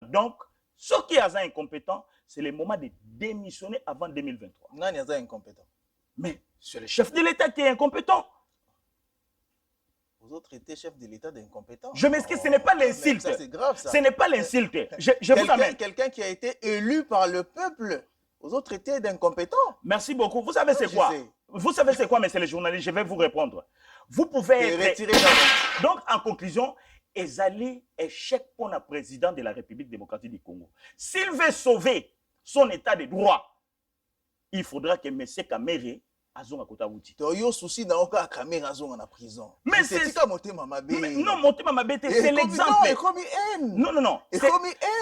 Donc, ceux qui sont incompétents, c'est le moment de démissionner avant 2023. Non, il y a incompétent. Mais c'est le chef de l'État qui est incompétent. Vous autres étiez chef de l'État d'incompétent. Je m'excuse, ce n'est pas l'insulte. Ça, c'est grave, ça. Ce n'est pas l'insulte. Je vous amène. Quelqu'un qui a été élu par le peuple, vous autres étiez d'incompétents. Merci beaucoup. Vous savez c'est quoi? Vous savez c'est quoi, monsieur le journaliste? Je vais vous répondre. Vous pouvez être... Donc, en conclusion, Ezali échec pour le président de la République démocratique du Congo. S'il veut sauver son état de droit, il faudra que M. Kamere azonga kota wuti. Toyo souci na oka Kamere azonga na prison. Mais c'est ça Motema Mabe. Non, Motema Mabe c'est l'exemple. Non.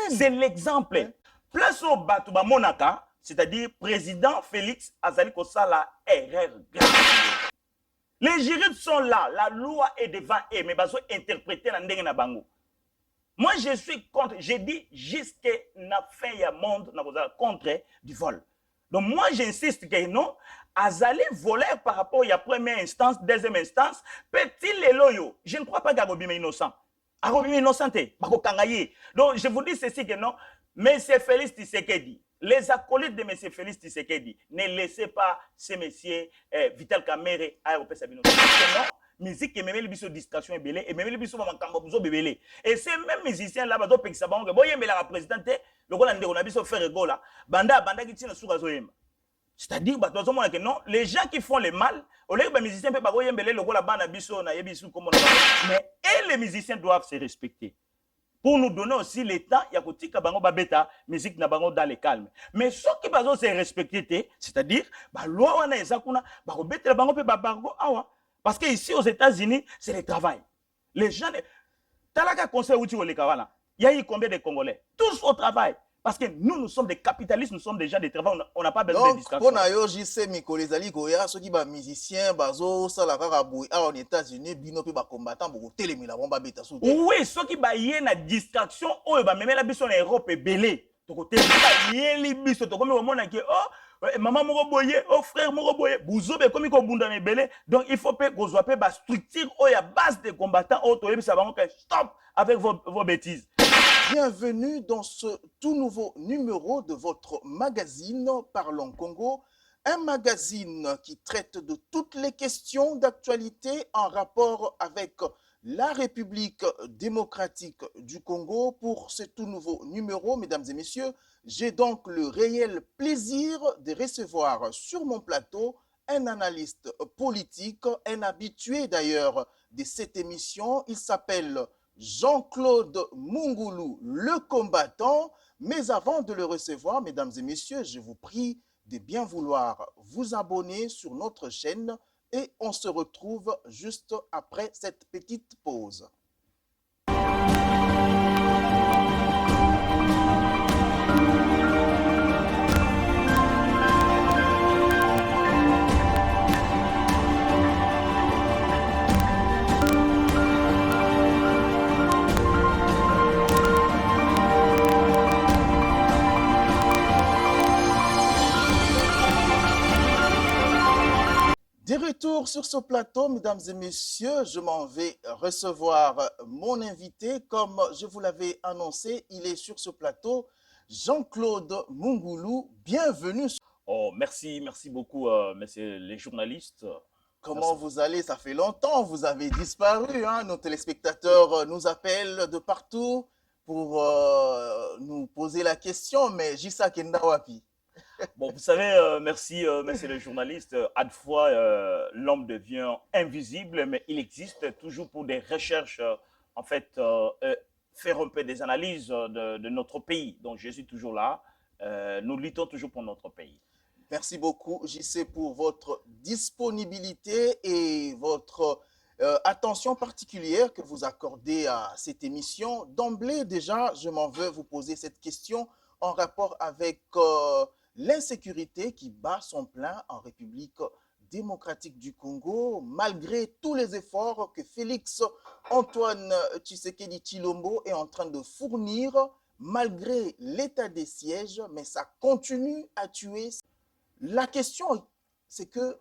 C'est l'exemple. Place au Batu ba Monaka, c'est-à-dire président Félix Azali Kosala erreur grave. Les juristes sont là, la loi est devant eux, mais ils ont interprété la ndenge na bango. Moi, je suis contre, j'ai dit jusqu'à la fin du monde, contre du vol. Donc, moi, j'insiste que non, Azali voleur par rapport à la première instance, deuxième instance, petit léloyo. Je ne crois pas qu'Agobime est innocent. Agobime est innocent, donc, je vous dis ceci que non, M. Félix Tshisekedi, les acolytes de M. Félix Tshisekedi, ne laissez pas ce monsieur Vital Kamere à Européen Sabino. Non, musique qui même les distraction et belé et même les bisous makambo bébélé. Et ces mêmes musiciens là, bah donc ça va on boye mais la présidente le rôle on a biso faire rigola. Banda qui tient sur zoyemba. C'est-à-dire bah toi que non, les gens qui font le mal, au lieu que les musiciens peuvent pas boye belé le rôle banda biso na yebisu comme on mais et les musiciens doivent se respecter. Pour nous donner aussi le temps, il y a que bango babeta musique na bango dans le calme. Mais ceux qui bazo se respecter, c'est-à-dire bah loi wana ezakuna ba robeta bango pe ba bango awa parce que ici aux États-Unis, c'est le travail. Les gens talaka conseil outi ole kawana. Il y a eu combien de Congolais? Tous au travail. Parce que nous sommes des capitalistes, nous sommes des gens de travail, on n'a pas besoin de distraction. Donc, on a JC Mikolezali Goya, ceux qui sont musiciens, bazo, salaka boui, aux États-Unis, bino pe ba combattant, beaucoup télémi la bomba beta sous. Oui, ceux qui ba yé na distraction, oh ba même la biso en Europe est belé. To côté ba yé li biso to comme au monde que oh maman moko boye, oh frère moko boye, bouzobe comme ko bunda na belé. Donc il faut pe ko zoape ba structure oh ya base de combattants oh to yebisa bango que stop avec vos bêtises. Bienvenue dans ce tout nouveau numéro de votre magazine Parlons Congo, un magazine qui traite de toutes les questions d'actualité en rapport avec la République démocratique du Congo. Pour ce tout nouveau numéro, mesdames et messieurs, j'ai donc le réel plaisir de recevoir sur mon plateau un analyste politique, un habitué d'ailleurs de cette émission. Il s'appelle Jean-Claude Mungulu, le combattant. Mais avant de le recevoir, mesdames et messieurs, je vous prie de bien vouloir vous abonner sur notre chaîne et on se retrouve juste après cette petite pause. De retour sur ce plateau, mesdames et messieurs, je m'en vais recevoir mon invité. Comme je vous l'avais annoncé, il est sur ce plateau, Jean-Claude Mungulu. Bienvenue. Oh, merci beaucoup, messieurs les journalistes. Comment vous allez? Ça fait longtemps, vous avez disparu. Hein? Nos téléspectateurs nous appellent de partout pour nous poser la question, mais Jissa Kendawapi. Bon, vous savez, merci, messieurs les journalistes. À de fois, l'homme devient invisible, mais il existe toujours pour des recherches, en fait, faire un peu des analyses de notre pays. Donc, je suis toujours là. Nous luttons toujours pour notre pays. Merci beaucoup, JC, pour votre disponibilité et votre attention particulière que vous accordez à cette émission. D'emblée, déjà, je m'en veux vous poser cette question en rapport avec l'insécurité qui bat son plein en République démocratique du Congo, malgré tous les efforts que Félix Antoine Tshisekedi Tshilombo est en train de fournir, malgré l'état des sièges, mais ça continue à tuer. La question, c'est que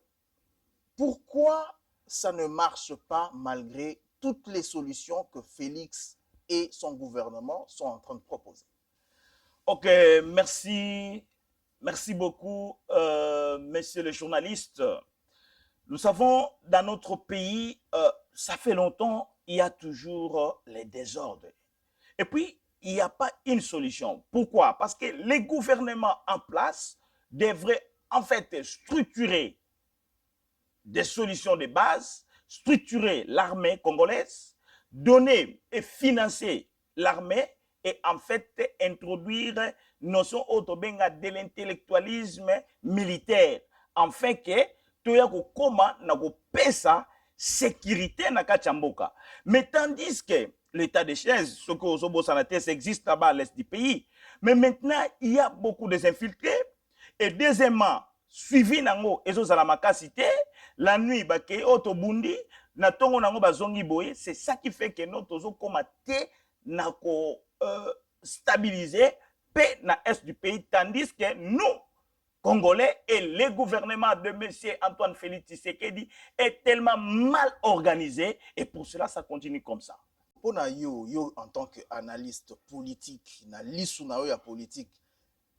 pourquoi ça ne marche pas malgré toutes les solutions que Félix et son gouvernement sont en train de proposer? Ok, merci. Merci beaucoup, messieurs les journalistes. Nous savons, dans notre pays, ça fait longtemps, il y a toujours les désordres. Et puis, il n'y a pas une solution. Pourquoi? Parce que les gouvernements en place devraient en fait structurer des solutions de base, structurer l'armée congolaise, donner et financer l'armée et en fait introduire notion autobenga de l'intellectualisme militaire afin que toya kokoma na kopesa sécurité na kati ya mboka. Mais tandis que l'état de chaise, ce que Osobo Sanates existe là-bas à l'est du pays, mais maintenant il y a beaucoup de infiltrés et deuxièmement suivi nango ezozala makasi te, la nuit bakei otobundi na tongo nango bazongi boye, c'est ça qui fait que notre tozokoma te na ko stabiliser paix na est du pays, tandis que nous Congolais et le gouvernement de M. Antoine Félix Tshisekedi est tellement mal organisé et pour cela ça continue comme ça. Pour yo en tant qu'analyste politique, na lisu na yo ya politique,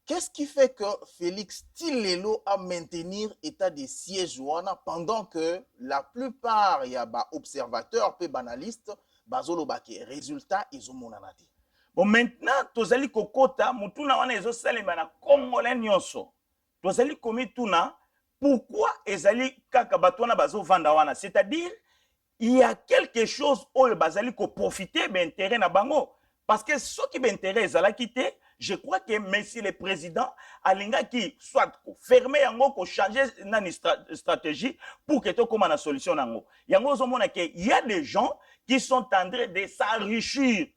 qu'est-ce qui fait que Félix Tilelo a maintenir état de siège pendant que la plupart y a ba observateurs pe banalistes bazolo bake résultat ils ont monanate. Bon maintenant tozali kokota mutuna wana ezo salema na Congolais nyonso. Tozali komi tuna pourquoi ezali kaka batwana bazo vanda wana, c'est-à-dire il y a quelque chose où bazali ko profiter ben intérêt na bango parce que ce qui m'intéresse ezala quitté. Je crois que monsieur le président alinga qui soit fermer yango ko changer nani stratégie pour que to koma na solution nango. Yango zomona que il y a des gens qui sont en train de s'enrichir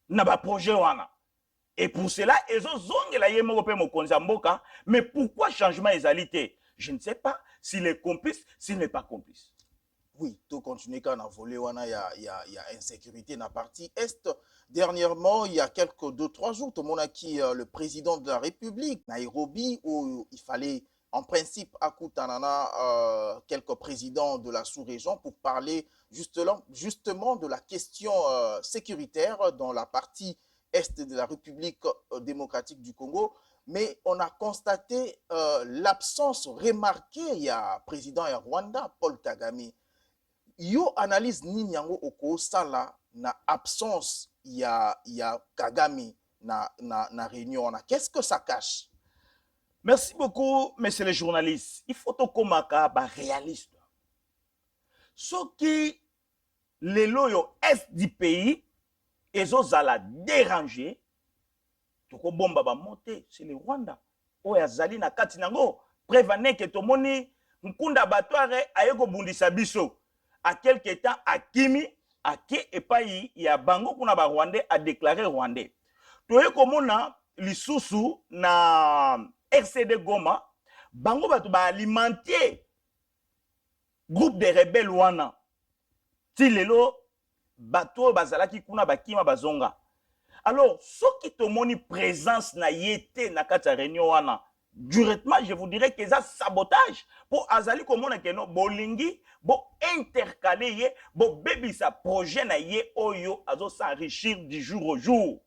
na ba projet wana. Et pour cela, ils ont zongela yemo pe mokonza mboka, mais pourquoi changement ezalité? Je ne sais pas s'il est complice, s'il n'est pas complice. Oui, tout continue quand on a volé, il y a insécurité dans la partie Est. Dernièrement, il y a quelques 2-3 jours, tout le monde a qui le président de la République, Nairobi, où il fallait en principe à quelques présidents de la sous-région pour parler justement de la question sécuritaire dans la partie Est de la République démocratique du Congo. Mais on a constaté l'absence remarquée, il y a président de Rwanda, Paul Kagame. Yo analyse nini yango oko sala na absence ya Kagame na réunion na. Qu'est-ce que ça cache? Merci beaucoup, monsieur le journaliste. Il faut to komaka ba réaliste. Ce qui les loyo est du pays ezozala déranger toko bomba ba monter c'est le Rwanda. O ya zali na kati nango prévane que tomoni nkunda batware ayeko bundisa biso. À quelque temps, Akimi, Ake et Payi, il y a Bango qu'on a Rwandais a déclaré Rwandais. Toye komona lisusu na RCD Goma, Bango ba alimenter groupe de rebelles wana. Tilelo bato bazalaki kuna bakima bazonga. Alors, ce qui te moni présence na yete na kata réunion wana. Directement, je vous dirais que c'est un sabotage pour Azali komona keno bolingi bo intercaler ye bo baby sa projet na ye oyo azo s'enrichir du jour au jour.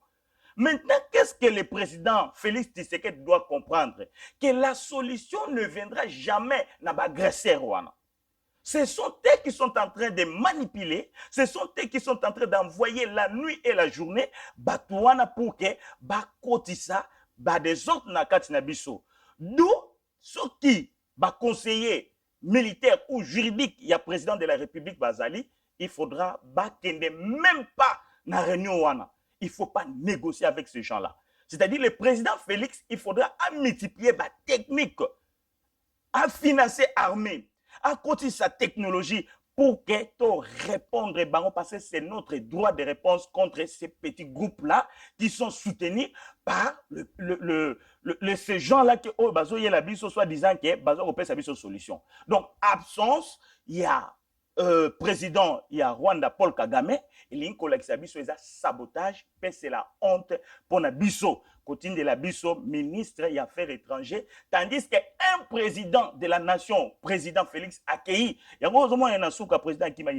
Maintenant, qu'est-ce que le président Félix Tshisekedi doit comprendre? Que la solution ne viendra jamais na bagresseur wana. Ce sont eux qui sont en train de manipuler, ce sont eux qui sont en train d'envoyer la nuit et la journée batouana pour que bakotisa ba des autres na kati na biso. D'où ce qui va conseiller militaire ou juridique, il y a président de la République Bazali, il faudra bakende même pas na réunion wana. Il ne faut pas négocier avec ces gens-là. C'est-à-dire le président Félix, il faudra multiplier la technique, à financer l'armée, à côté sa technologie pour que tu répondre parce que c'est notre droit de réponse contre ces petits groupes-là qui sont soutenus par ces gens-là qui ont la biso soit disant que bazo opé sa biso solution. Donc absence, il y a président, il y a Rwanda Paul Kagame, il y a une collection biso ça sabotage, c'est la honte pour na biso. Côté de la biso ministre des Affaires étrangères, tandis qu'un président de la nation, président Félix accueilli, il y a un président qui m'a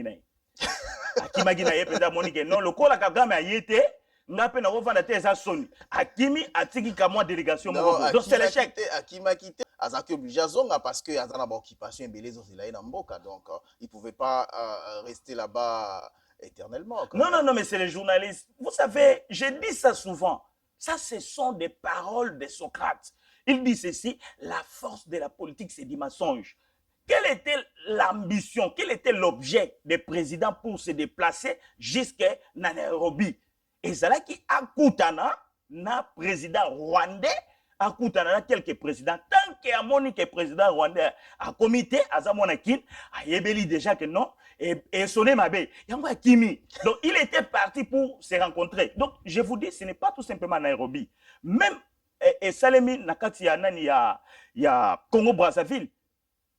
dit, président Monique, non, le col Kagame a été, ngape na ovanda te eza soni akimi atiki ka moi délégation moko donc c'est l'échec akima quitté azaki obligé azonga parce que azana ba occupation ebelezo zela na mboka donc il pouvait pas rester là-bas éternellement. Non, mais c'est les journalistes. Vous savez, je dis ça souvent. Ça, ce sont des paroles de Socrate. Il dit ceci, la force de la politique, c'est du mensonge. Quelle était l'ambition, quel était l'objet des présidents pour se déplacer jusqu'à Nairobi? Et c'est là qui a na président rwandais, a na quelques présidents. Tant qu'il y a un président rwandais à comité, à Zamonakin, a yebeli déjà que non, et sonné ma baie. Kimi. Donc, il était parti pour se rencontrer. Donc, je vous dis, ce n'est pas tout simplement Nairobi. Même, et Salemi, Nakati, il y a Congo-Brazzaville.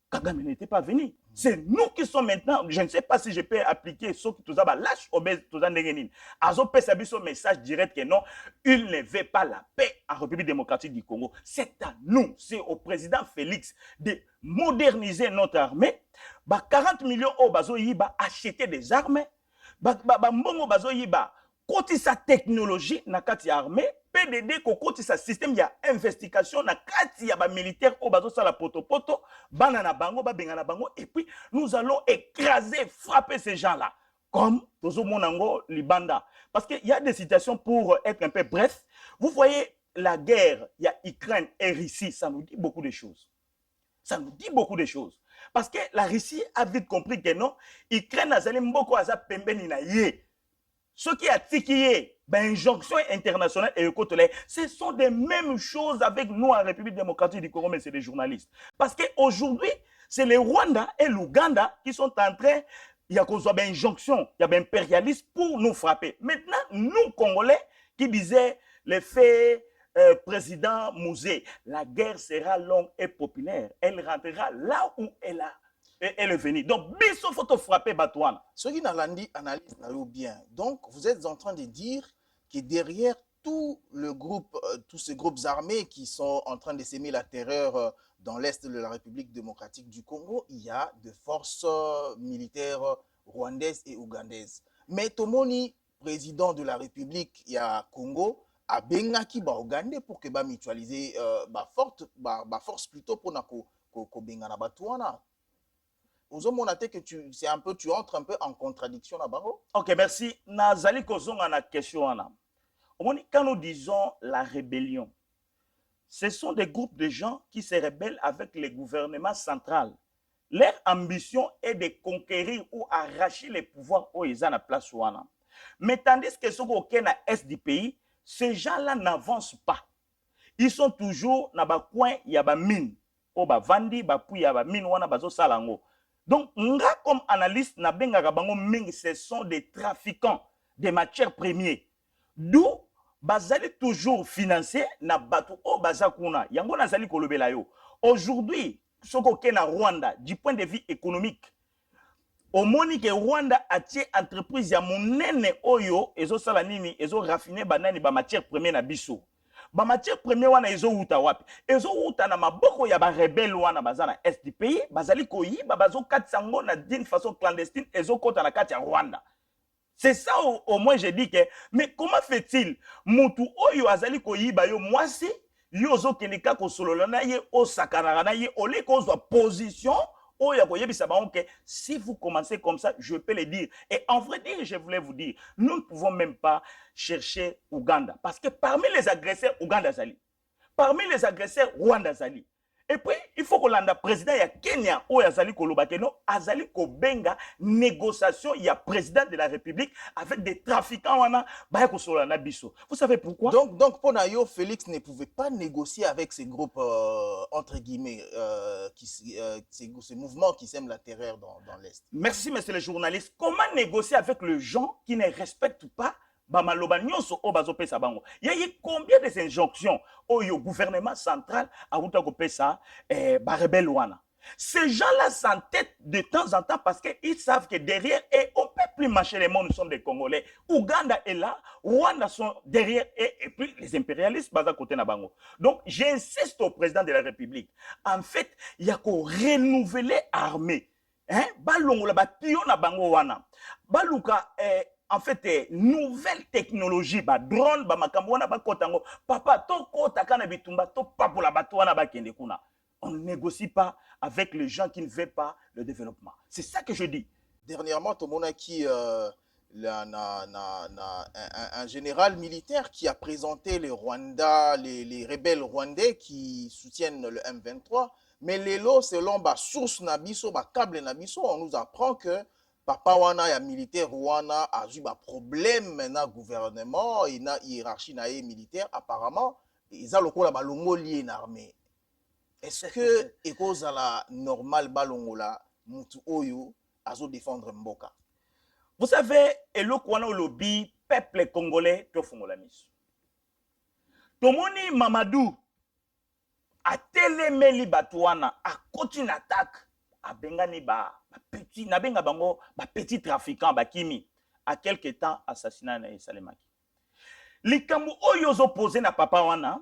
Kagame n'était pas venu. C'est nous qui sommes maintenant, je ne sais pas si je peux appliquer ce qui tout ça, lâche obèse tout ça n'engenin. Azo peut savoir son message direct que non, il ne veut pas la paix en République démocratique du Congo. C'est à nous, c'est au président Félix de moderniser notre armée. 40 millions au bazo yiba acheter des armes. Mbongo bazo yiba côté sa technologie na kati armée. PDD kokoti sa système ya investigation na kati ya ba militaire au bazo sala poto bana na bango ba benga na bango et puis nous allons écraser frapper ces gens-là comme tozo monango libanda parce que il y a des situations pour être un peu bref. Vous voyez la guerre, il y a Ukraine et Russie, ça nous dit beaucoup de choses. Ça nous dit beaucoup de choses parce que la Russie a vite compris que non, Ukraine a zali mboko aza pembeni na ye. Ce qui a tiqué injonction internationale et écotolais, ce sont des mêmes choses avec nous en République démocratique du Congo, mais c'est des journalistes. Parce qu'aujourd'hui, c'est le Rwanda et l'Ouganda qui sont en train, il y a qu'on soit injonction, il y a impérialisme pour nous frapper. Maintenant, nous, Congolais, qui disaient les faits, président Mouzé, la guerre sera longue et populaire. Elle rentrera là où elle est venue. Donc, il faut frapper Batouana. Ce qui n'a analyse n'a bien. Donc, vous êtes en train de dire que derrière tout le groupe, tous ces groupes armés qui sont en train de s'aimer la terreur dans l'est de la République démocratique du Congo, il y a des forces militaires rwandaises et ougandaises. Mais Tomoni, président de la République, il y a Congo, a bengaki ba Ougandais pour que ba mutualiser ba force plutôt pour na ko bengana Batouana. Que c'est un peu, tu entres un peu en contradiction là-bas. Ok, merci. Nazali kozonga na question ana. Quand nous disons la rébellion, ce sont des groupes de gens qui se rebellent avec le gouvernement central. Leur ambition est de conquérir ou arracher les pouvoirs où ils ont la place. Mais tandis que ceux qui sont à l'est du pays, ces gens-là n'avancent pas. Ils sont toujours dans le coin, il y a des mines. Il y a des mines, il y a des salango. Donc, comme analyste, ce sont des trafiquants de matières premières. D'où, bazali toujours financé na batu o bazakuna. Yango nazali kolobela yo. Aujourd'hui, soko ke na Rwanda, du point de vue économique, au moni que Rwanda a tie entreprise ya monene oyo, ezo sala nini, ezo raffiner banani ba matières premières na biso. Ba matière première wana ezo uta wapi ezo uta na maboko ya ba rebelle wana bazana est du pays bazali koyiba bazo katsango na d'une façon clandestine ezo kota na kati ya Rwanda. C'est ça au moins je dis que mais comment fait-il mutu oyo azali koyiba yo mwasi yo zo kenika ko solola na ye o sakana na ye ole ko zo position. Si vous commencez comme ça, je peux le dire. Et en vrai dire, je voulais vous dire, nous ne pouvons même pas chercher Ouganda. Parce que parmi les agresseurs, Ouganda Zali. Parmi les agresseurs, Rwanda Zali. Et puis, il faut que le président de Kenya, ou Azali Kolobakeno, Azali Kobenga, négociation, il y a président de la République avec des trafiquants. Vous savez pourquoi? Donc pour Nayo, Félix ne pouvait pas négocier avec ces groupes, entre guillemets, ces mouvements qui sèment la terreur dans l'Est. Merci, monsieur le journaliste. Comment négocier avec les gens qui ne respectent pas il y a eu combien de injonctions au gouvernement central à Outagopesa rebelle wana. Ces gens-là s'entêtent de temps en temps parce qu'ils savent que derrière et on ne peut plus marcher les mots, nous sommes des Congolais. Ouganda est là, Rwanda sont derrière et puis les impérialistes basent à côté na bango. Donc j'insiste au président de la République. En fait, il y a qu'à renouveler l'armée. Balongo la batio na bango wana. Baluka en fait nouvelle technologie ba drone ba makambo wana ba kotango papa to kota kana bitumba to papola bato wana ba kende kuna. On ne négocie pas avec les gens qui ne veulent pas le développement. C'est ça que je dis. Dernièrement, tout le monde a qui un général militaire qui a présenté les Rwandais, les rebelles rwandais qui soutiennent le M23. Mais les lots, selon la source nabiso, la câble nabiso, on nous apprend que papa wana ya militaire wana a eu un problème maintenant gouvernement, il y a hiérarchie militaire apparemment, ils ont le coup la balongo lié une armée. Est-ce que cause à la normale balongola mutu oyo azo défendre mboka? Vous savez, et le kwana lobby peuple congolais to fongola miso. Tomoni Mamadou a telemeli batouana a continue attaque a bengani ba petit na benga bango ba petit trafiquant ba kimi a quelque temps assassinat na Salemaki. Likambu oyo zo poser na papa wana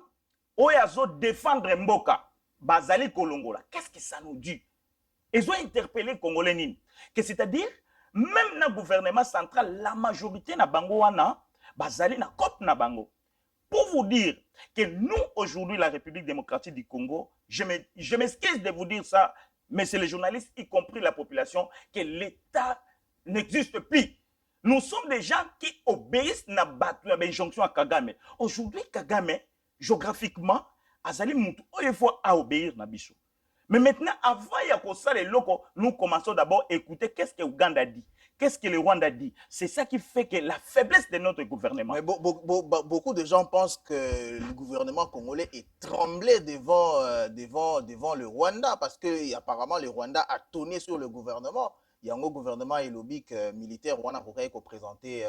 oyo zo défendre mboka bazali kolongola. Qu'est-ce que ça nous dit? Ils ont interpellé Congolais nini. Que c'est-à-dire même dans le gouvernement central, la majorité na bango wana, bazali na kop na bango. Pour vous dire que nous, aujourd'hui, la République démocratique du Congo, je m'excuse de vous dire ça, mais c'est les journalistes, y compris la population, que l'État n'existe plus. Nous sommes des gens qui obéissent na batu, na injonction à Kagame. Aujourd'hui, Kagame, géographiquement, azali mutu, il faut obéir na biso. Mais maintenant, avant les locaux, nous commençons d'abord à écouter qu'est-ce que Ouganda dit, qu'est-ce que le Rwanda dit. C'est ça qui fait que la faiblesse de notre gouvernement. Mais beaucoup de gens pensent que le gouvernement congolais est tremblé devant le Rwanda parce que apparemment le Rwanda a tonné sur le gouvernement. Il y a un gouvernement et lobby militaire Rwanda pourrait présenter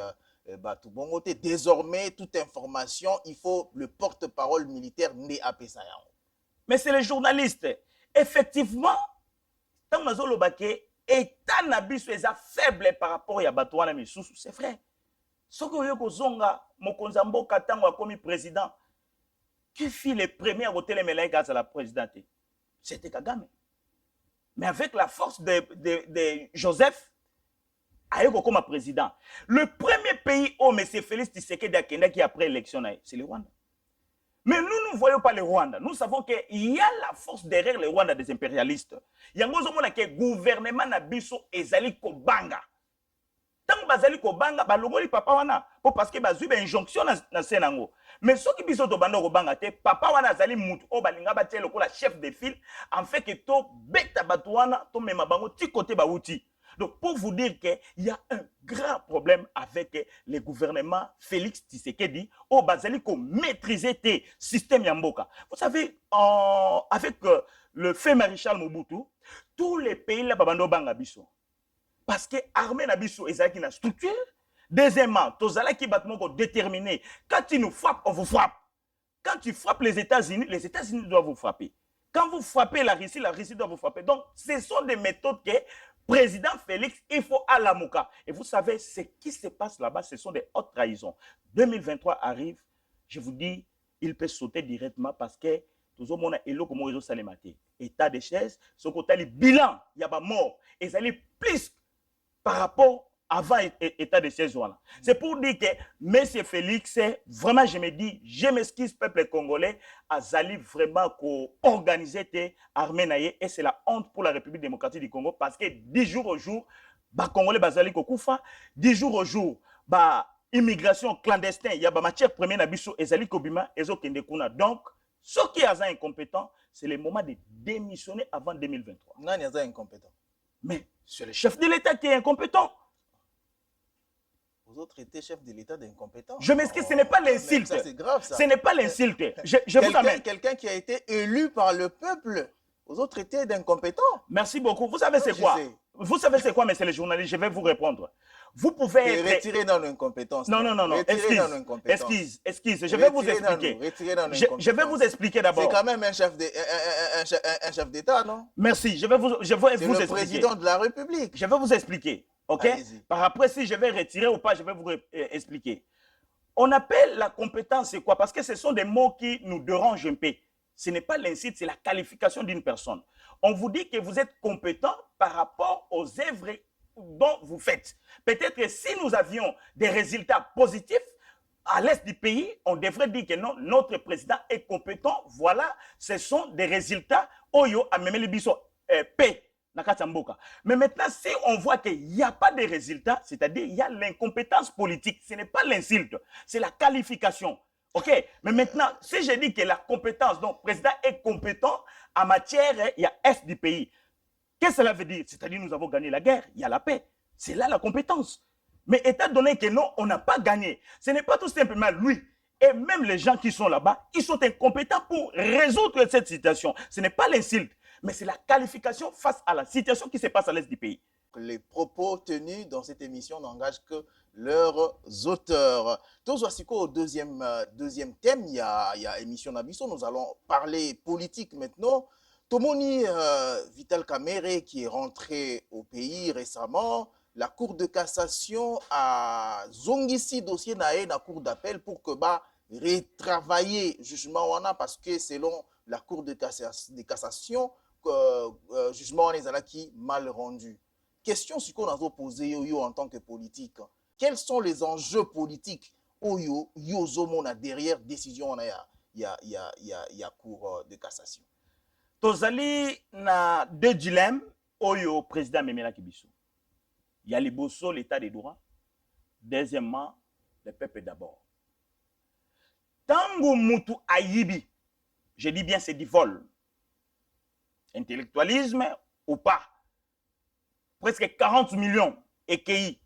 désormais toute information, il faut le porte-parole militaire né à Pesayan. Mais c'est les journalistes. Effectivement, tant que nous avons État nabiso est faible par rapport à Batouana Missou, c'est vrai. Ce que vous avez zonga, Mokonzambo Katango a commis président, qui fit les premiers à voter les mélaïs à la présidente? C'était Kagame. Mais avec la force de Joseph, Aïko comme président. Le premier pays où M. Félix Tshisekedi a qui après l'élection, c'est le Rwanda. Mais nous ne voyons pas le Rwanda. Nous savons qu'il y a la force derrière le Rwanda des impérialistes. Il y a un gouvernement nabiso ezali kobanga. Tant que bazali kobanga, balongoli papa wana parce que bazu ba injonction na senango. Mais ceux qui biso to bando kobanga te, papa wana azali mutu o balinga ba tie lokola chef de file en fait que to beta batwana to mema bango ti côté ba outi. Donc, pour vous dire qu'il y a un grand problème avec le gouvernement Félix Tshisekedi, au Bazali, qu'on maîtrisait tes systèmes Yamboka. Vous savez, avec le fait maréchal Mobutu, tous les pays là, babando banga biso. Parce que l'armée nabiso est une structure. Deuxièmement, tozala qui battement déterminé. Quand tu nous frappes, on vous frappe. Quand tu frappes les États-Unis doivent vous frapper. Quand vous frappez la Russie doit vous frapper. Donc, ce sont des méthodes que président Félix, il faut à la mouka. Et vous savez, ce qui se passe là-bas, ce sont des hautes trahisons. 2023 arrive, je vous dis, il peut sauter directement parce que tout le monde est là comme réseau salématé. État de chaise, ce côté le bilan, il y a pas mort. Et ça allait plus par rapport avant état de chaise. C'est pour dire que M. Félix, vraiment, je me dis, je m'excuse, peuple congolais, Azali vraiment organiser armée et c'est la honte pour la République démocratique du Congo parce que 10 jours au jour, Congolais bazali kokufa, 10 jours au jour, immigration clandestine, il y a matière première nabiso ezali kobima ezo kende kuna. Donc, ceux qui sont incompétents, c'est le moment de démissionner avant 2023. Non, il y a incompétent. Mais c'est le chef de l'État qui est incompétent. Vous autres étiez chef de l'État d'incompétent. Je m'excuse, ce n'est pas l'insulte. C'est grave ça. Ce n'est pas l'insulte. Je vous amène. Quelqu'un qui a été élu par le peuple, vous autres étiez d'incompétents. Merci beaucoup. Vous savez c'est quoi? Vous savez c'est quoi, monsieur le journaliste? Je vais vous répondre. Vous pouvez être... Retirer dans l'incompétance. Non. Excuse. Je vais vous expliquer. Je vais vous expliquer d'abord. C'est quand même un chef d'État, non? Merci. Je vais vous expliquer. C'est le président de la République. Je vais vous expliquer. Ok? Par après, si je vais retirer ou pas, je vais vous expliquer. On appelle la compétence, c'est quoi? Parce que ce sont des mots qui nous dérangent un peu. Ce n'est pas l'insulte, c'est la qualification d'une personne. On vous dit que vous êtes compétent par rapport aux œuvres dont vous faites. Peut-être que si nous avions des résultats positifs, à l'est du pays, on devrait dire que non, notre président est compétent. Voilà, ce sont des résultats. Oyo a même le biso paix. Mais maintenant, si on voit qu'il n'y a pas de résultats, c'est-à-dire il y a l'incompétence politique, ce n'est pas l'insulte, c'est la qualification. OK? Mais maintenant, si je dis que la compétence, donc le président est compétent en matière, il y a est du pays. Qu'est-ce que cela veut dire? C'est-à-dire nous avons gagné la guerre, il y a la paix. C'est là la compétence. Mais étant donné que non, on n'a pas gagné, ce n'est pas tout simplement lui. Et même les gens qui sont là-bas, ils sont incompétents pour résoudre cette situation. Ce n'est pas l'insulte, mais c'est la qualification face à la situation qui se passe à l'est du pays. Les propos tenus dans cette émission n'engagent que leurs auteurs. Tous au deuxième thème, il y a émission Nabiso. Nous allons parler politique maintenant. Tomoni Vital Kamerhe qui est rentré au pays récemment, la Cour de cassation a zongisi dossier nae na Cour d'appel pour que retravailler jugement wana parce que selon la Cour de cassation, jugement wana qui mal rendu. Question si qu'on a posé yo en tant que politique. Quels sont les enjeux politiques yo zomona derrière décision il y a Cour de cassation? Tozali na deux dilemmes oyo président Memela Kibiso. Il y a liboso l'état des droits. Deuxièmement, le peuple d'abord. Tango mutu ayibi, je dis bien c'est du vol. Intellectualisme ou pas. Presque 40 millions écueillis.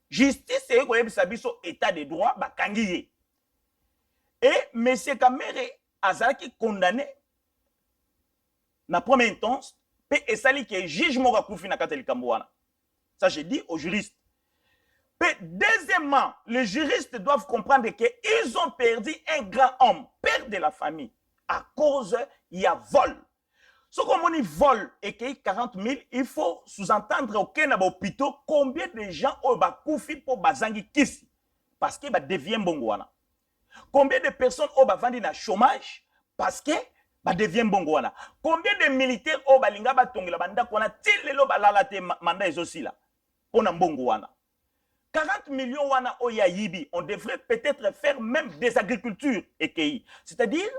Justice c'est quoi sabiso état des droits ba kangiye. Et M. Kamerhe azaki condamné na première instance, et sali que jugement va koufi na kateli kamboana. Ça, je dis aux juristes. Deuxièmement, les juristes doivent comprendre qu'ils ont perdu un grand homme, père de la famille, à cause il y a vol. Ce qu'on dit vol et qu'il y a 40 000, il faut sous-entendre aucun hôpital combien de gens ont koufi pour bazangi kisi parce qu'il devient bongwana. Combien de personnes ont vendu na chômage parce que devient bongwana. Combien de militaires ont balinga batongela banda kona tilelo balala te manda ezosi là. On a bongwana. 40 millions wana oya yibi, on devrait peut-être faire même des agricultures et c'est-à-dire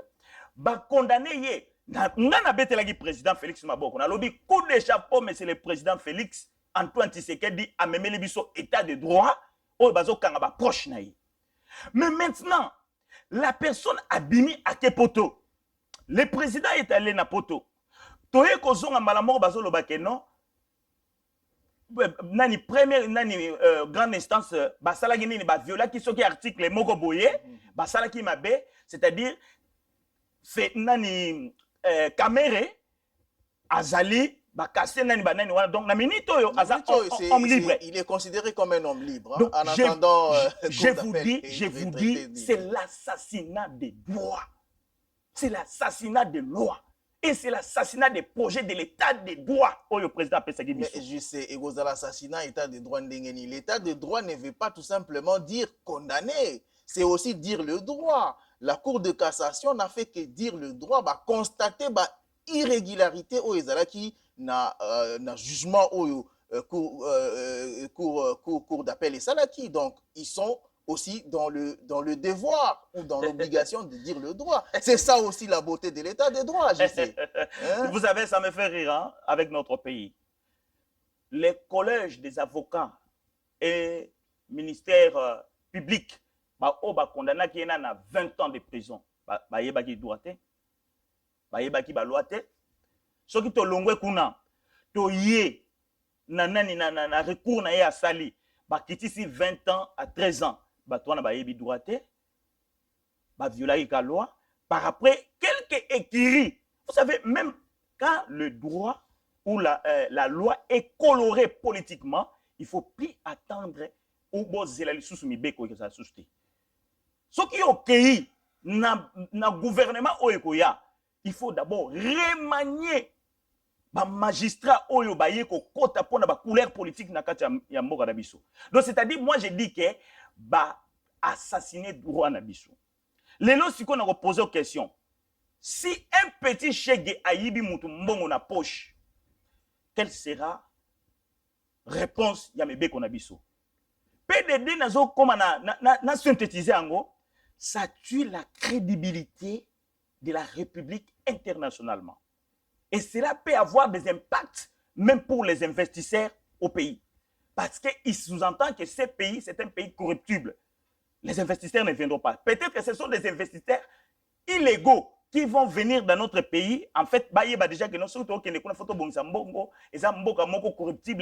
condamner ye na betelaki président Félix Maboko na lobi coup de chapeau mais c'est le président Félix Antoine Tshisekedi a memeli biso état de droit o bazo kanga ba proche na ye. Mais maintenant la personne abimi à Kepoto. Le président est allé na poto. Toye kozonga malamoko bazo lobake non. Nani première nani grande instance basala nini ba viola qui soki article moko boye basala ki mabe c'est-à-dire fait nani Kamerhe azali ba casser nani ba nani wana donc na minute oyo homme libre. Il est considéré comme un homme libre hein, en attendant je vous dis c'est l'assassinat des droits. C'est l'assassinat de loi. Et c'est l'assassinat des projets de l'état de droit. Oh, le président Pesagui. Mais je sais, et vous l'assassinat état de droit n'engeni. L'état de droit ne veut pas tout simplement dire condamner. C'est aussi dire le droit. La Cour de cassation n'a fait que dire le droit, constater irrégularité au ezalaki na jugement au cour d'appel et salaki. Donc ils sont aussi dans le devoir ou dans l'obligation de dire le droit. C'est ça aussi la beauté de l'état de droit, je sais. Hein? Vous savez, ça me fait rire hein, avec notre pays. Les collèges des avocats et ministère public, condamné qui est à 20 ans de prison. Yebaki droite, yebaki baloite. Ce qui te longwe kuna, to yé, na recours na ye à sali, kitisi 20 ans à 13 ans. Batouana ba yebi droite, violer la loi. Par après, quelques écrits. Vous savez, même quand le droit ou la loi est colorée politiquement, il ne faut plus attendre ou bozela sous mibeko que ça suscite. Ce qui est OK, na gouvernement oyekoya, il faut d'abord remanier ba magistrat oyo ba yeko kota pona ba couleur politique na kati ya mboka na biso. Donc c'est-à-dire moi je dis que ba assassiner droit na biso. Lelo siko na poser une question. Si un petit chèque ayibi mutu mbongo na poche, quelle sera réponse ya mebe qu'on a biso. PDD nazo comme na synthétiser ango, ça tue la crédibilité de la République internationalement. Et cela peut avoir des impacts même pour les investisseurs au pays. Parce qu'il sous-entend que ce pays, c'est un pays corruptible. Les investisseurs ne viendront pas. Peut-être que ce sont des investisseurs illégaux qui vont venir dans notre pays. En fait, déjà que nous sommes corruptible,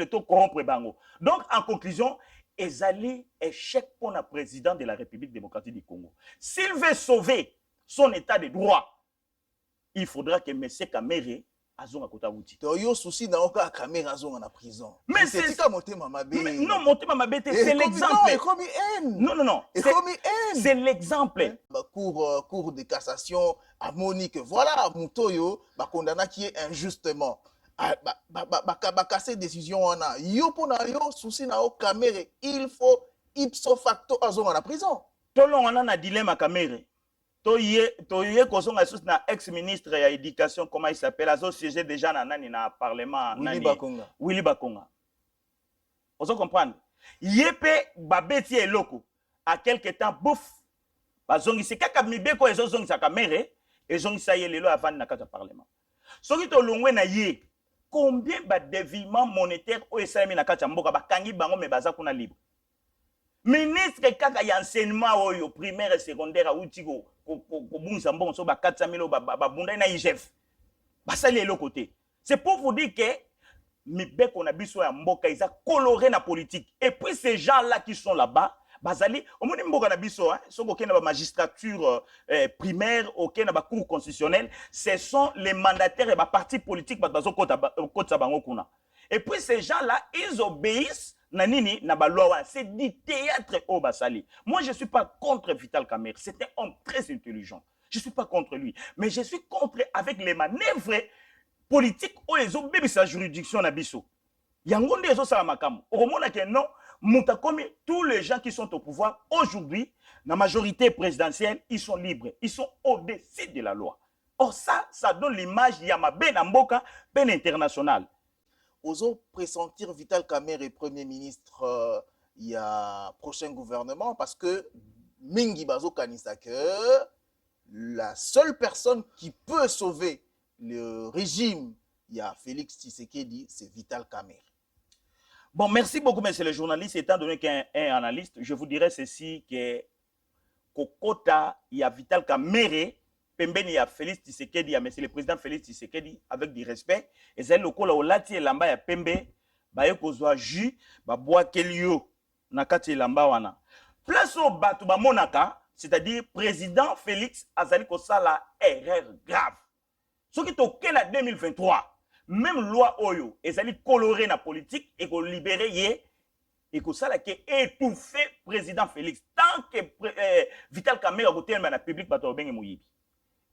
tout corrompre bango. Donc, en conclusion, Ezali échec pour le président de la République démocratique du Congo. S'il veut sauver son état de droit, il faudra que M. Kamere azonga kota wuti. Toyo souci na oka Kamere azonga na prison. Mais c'est ça motema mabe. Non, motema mabe c'est l'exemple. Non. C'est l'exemple. Cour de cassation à Monique. Voilà Mutoyo ba condamna qui est injustement. Ba casser décision wana. Yo pona yo souci na oka Kamere, il faut ipso facto azonga na prison. Tolong wana na dilemme Kamere. Toye kosonga sous na ex-ministre ya éducation, comment il s'appelle, azo siège déjà na parlement Willy Bakonga. Vous comprenez? Yepe babeti eloko à quelque temps bouf bazongi c'est kaka mibeko ezozongi sa Kamere ezongi sa yelelo avant na kata parlement. Soki to longwe na ye combien ba déviement monétaire o esalemi na kata mboka bakangi bango me baza kuna libre. Ministre kaka ya enseignement oyo primaire et secondaire outiko ko bunza mbongo so ba 400 000 ba bunda na IGF. Basali le côté. C'est pour vous dire que mibeko na biso ya mboka isa coloré na politique. Et puis ces gens là qui sont là-bas, bazali omoni mboka na biso hein, soko ke na ba magistrature primaire, ok na ba cour constitutionnelle, ce sont les mandataires et ba partis politiques bazo kota bango kuna. Et puis ces gens là, ils obéissent nanini na balwa, c'est du théâtre au basali. Moi je suis pas contre Vital Kamere, c'est un homme très intelligent. Je suis pas contre lui, mais je suis contre avec les manœuvres politiques où ils ont bébé sa juridiction na biso. Yangonde ezo sala makamu. Okomona ke non, mutakomi tous les gens qui sont au pouvoir aujourd'hui, la majorité présidentielle, ils sont libres, ils sont au-dessus de la loi. Or ça donne l'image yamabe na mboka ben international. Osons pressentir Vital Kamere Premier ministre il y a prochain gouvernement parce que Mingi Bazo Kanisa que la seule personne qui peut sauver le régime, il y a Félix Tshisekedi, c'est Vital Kamere. Bon, merci beaucoup, monsieur le journaliste. Étant donné qu'un analyste, je vous dirais ceci que Kokota, il y a Vital Kamere. Pembeni ya Félix Tshisekedi, ya monsieur le président Félix Tshisekedi, avec du respect, et c'est le kola olati elamba ya pembe, ba yekozwa jus, ba boa kelio, na kati elamba wana. Place au batu ba monaka, c'est-à-dire président Félix azali kosala erreur grave. Ce qui toke na 2023, même loi oyo, ezali coloré na politique, et ko libéré ye, et que ça qui étouffé président Félix. Tant que Vital Kamere a côté na public bato benge moyibi.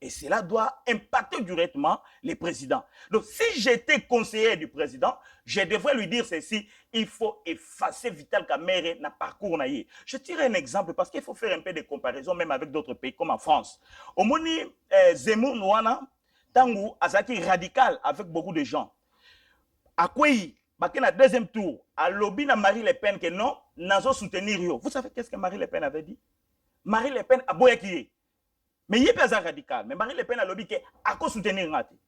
Et cela doit impacter directement les présidents. Donc, si j'étais conseiller du président, je devrais lui dire ceci, il faut effacer Vital Kamere dans le parcours. Je tire un exemple parce qu'il faut faire un peu de comparaison même avec d'autres pays comme en France. Au Moni, Zemmour Nouana, Tangu, Azaki radical avec beaucoup de gens. À quoi il y a deuxième tour, à lobby na Marie Le Pen que non, n'a soutenir yo. Vous savez qu'est-ce que Marie Le Pen avait dit? Marie Le Pen a boyé qui est. Mais il est pas radical. Mais Marie Le Pen a lobby que à quoi soutenir ngati.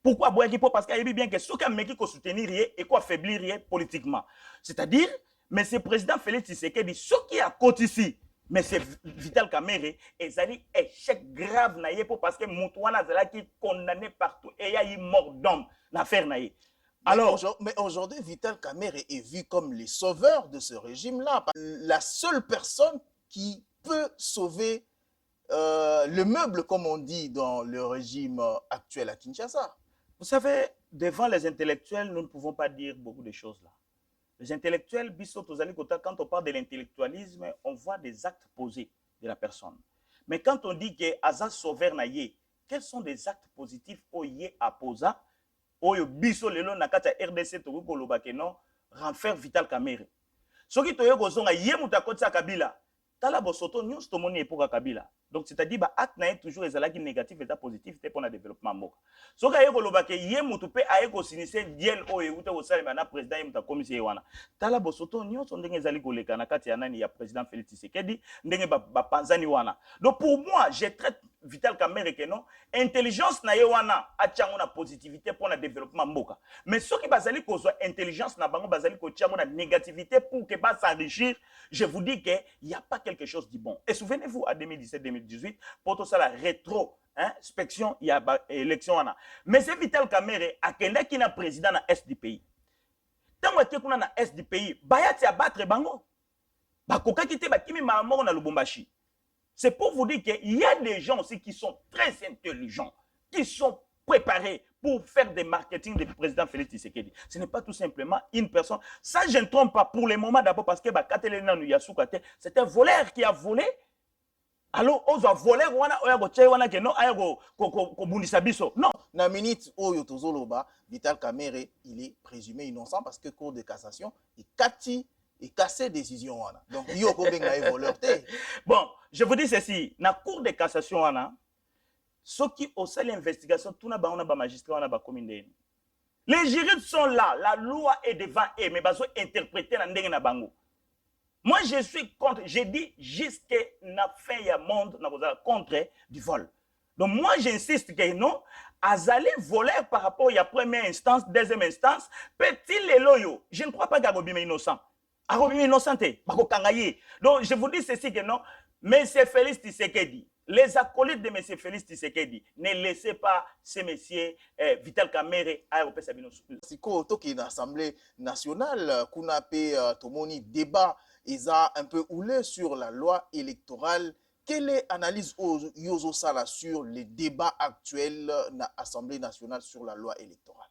Pourquoi boire parce qu'il y a bien que ce qui meki ko soutenir et quoi affaiblir politiquement. C'est-à-dire monsieur président Félix Tshisekedi ce qui a côté ici monsieur Vital Kamere ezali échec grave na yé parce que Moutouana zala qui condamné partout et il y a eu mort d'homme l'affaire na yé. Alors, mais aujourd'hui, Vital Kamere est vu comme le sauveur de ce régime-là. La seule personne qui peut sauver le meuble, comme on dit dans le régime actuel à Kinshasa. Vous savez, devant les intellectuels, nous ne pouvons pas dire beaucoup de choses là. Les intellectuels, quand on parle de l'intellectualisme, on voit des actes posés de la personne. Mais quand on dit que Aza sauveur na yé, quels sont des actes positifs au yé à posa? Oyo biso lelo na kata RDC to ko loba ke non renfer Vital Kamere. Soki to yeko zonga yé mutakotsa Kabila. Tala bosoto nyos to moni epoka Kabila. Donc, c'est-à-dire, bah, acte n'a toujours ezalaki négatif et positif pour le développement mboka. So ka yeko lobake ye mutu pe ayeko sinise diel o euta au salima na président yemta commissaire wana. Tala bosoto nyonso ndenge ezali koleka na kati ya nani ya président Félix Tshisekedi ndenge ba panzani wana. Donc pour moi, je traite Vital Kamerhe que non intelligence na ye wana atiango na positivité pour le développement mboka. Mais ceux qui bazali kozwa intelligence na bango bazali ko tiango na négativité pour que ba s'enrichir, je vous dis que il y a pas quelque chose de bon. Et souvenez-vous à 2017-2018 pour tout ça la rétro inspection il y a élection wana. Mais c'est Vital Kamerhe akenda ki na président na est du pays. Tango ate kuna na est du pays, bayati abattre bango. Bakoka kite bakimi mamoko na Lubumbashi. C'est pour vous dire qu'il y a des gens aussi qui sont très intelligents, qui sont préparés pour faire des marketing du président Félix Tshisekedi. Ce n'est pas tout simplement une personne. Ça, je ne trompe pas pour le moment d'abord parce que c'est un voleur qui a volé. Alors, on a volé, non. Na minute Oyo Tozoloba, Vital Kamerhe, il est présumé innocent parce que cour de cassation, il cassé décision. Donc, il y a voleur. Bon, je vous dis ceci. Dans la cour de cassation, ceux qui ont fait l'investigation, tout le monde a magistrat, on a commune. Les juristes sont là, la loi est devant eux, mais ils sont interprétés dans le bango. Moi, je suis contre, je dis jusqu'à la fin du monde, contre du vol. Donc, moi, j'insiste que non, Azali voleur par rapport à la première instance, deuxième instance, petit les loyaux. Je ne crois pas qu'Arobi est innocent. Arobi est innocenté, donc je vous dis ceci que non, M. Félix Tshisekedi, les acolytes de M. Félix Tshisekedi, ne laissez pas ces messieurs Vital Kamerhe à Europe Sabino. Si ko toki na Assemblée nationale, kuna pe tomoni débat isa un peu houlé sur la loi électorale. Quelle est l'analyse Yozo Sala sur les débats actuels na Assemblée nationale sur la loi électorale?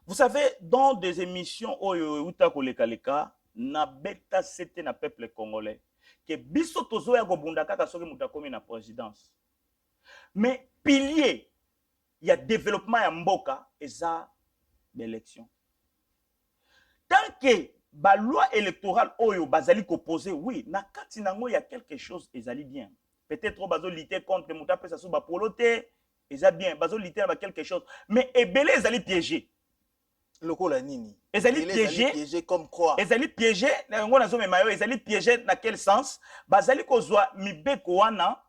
Vous savez, dans des émissions Uta Kolekaleka, na beta c'était na peuple congolais que biso tozo ya kobunda kaka soki muta komi na présidence. Mais pilier il y a développement ya mboka eza l'élection. Tant que ba loi électorale oyo bazali ko poser oui, na kati nango il y a quelque chose ezali bien. Peut-être bazo lutter contre muta pesa so ba polote eza bien, bazo lutter ba quelque chose, mais ebele ezali piégé. Lokola nini? Ezali piégé comme quoi? Ezali piégé, ezali piégé dans quel sens? Bazali kozwa mibeko wana,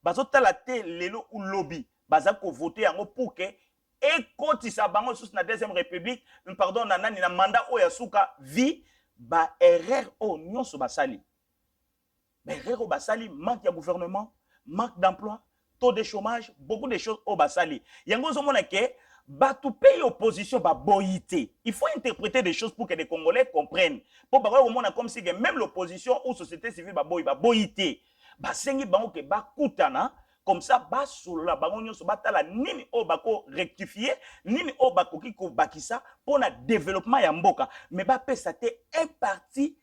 bazotala te lelo ou lobby, bazali ko voter yango pour que ekotisa bango sous na deuxième république, pardon na nani na mandat o ya suka vi ba erreur o nyonso basali. Ba erreur o basali, manque de gouvernement, manque d'emploi, taux de chômage, beaucoup de choses au basali. Yango zo mona ke Batu pays opposition ba boyité. Il faut interpréter des choses pour que les Congolais comprennent. Pour ba au monde comme si même l'opposition ou société civile ba boyité. Ba sengi bango ke ba kutana comme ça ba solo la bango nyonso batala nini o bako rectifier, nini o bako kiko bakisa pour na développement ya mboka. Mais ba pesa te un parti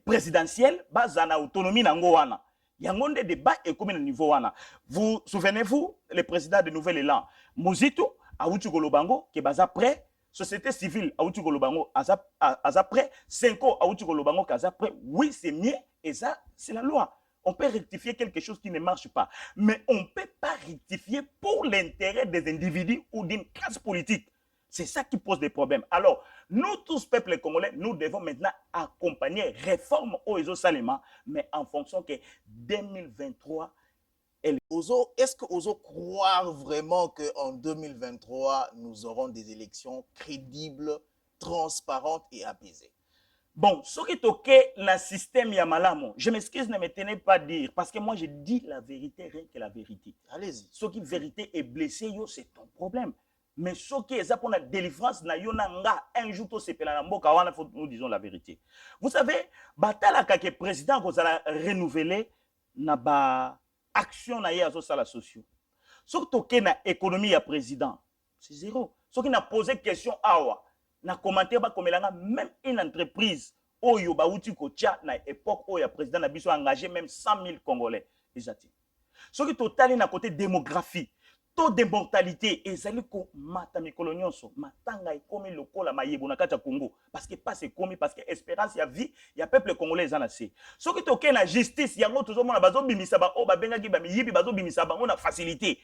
présidentiel ba zana autonomie nango wana. Yango nde débat et comme niveau wana. Vous souvenez-vous le président de Nouvel Élan Muzito Aouti Kolobango, qui est prêt, société civile, Aouti Kolobango, aza prêt, 5 ans, Aouti Kolobango, aza prêt, oui, c'est mieux, et ça, c'est la loi. On peut rectifier quelque chose qui ne marche pas, mais on ne peut pas rectifier pour l'intérêt des individus ou d'une classe politique. C'est ça qui pose des problèmes. Alors, nous tous, peuple congolais, nous devons maintenant accompagner réforme au Ezo Salema, mais en fonction que 2023, est-ce que Ozo croire vraiment qu'en 2023, nous aurons des élections crédibles, transparentes et apaisées? Bon, ce qui est OK, le système Yamalamo, je m'excuse, ne me tenez pas à dire, parce que moi, je dis la vérité, rien que la vérité. Allez-y. Ce qui vérité est blessé, c'est ton problème. Mais ce qui est pour la délivrance, un jour, nous disons la vérité. Vous savez, Batala, quand le président vous a renouvelé, n'a pas action na ya zo sala sociaux. Surtout que na économie ya président, c'est zéro. Ce qui n'a posé question awa, na commentaire ba komelanga même une entreprise oyo ba uti ko tia na époque oyo président na biso engagé même 100 000 Congolais. Exactement. Ce qui total na côté démographie, taux de mortalité ezali ko mata mikolo nyonso matanga ekomi lokola mayebo na kati ya Congo parce que pas ekomi parce que espérance ya vie ya peuple congolais eza na se soki toke na justice yango tozomona bazobimisa ba o babengaki bamiyibi bazobimisa bango na facilité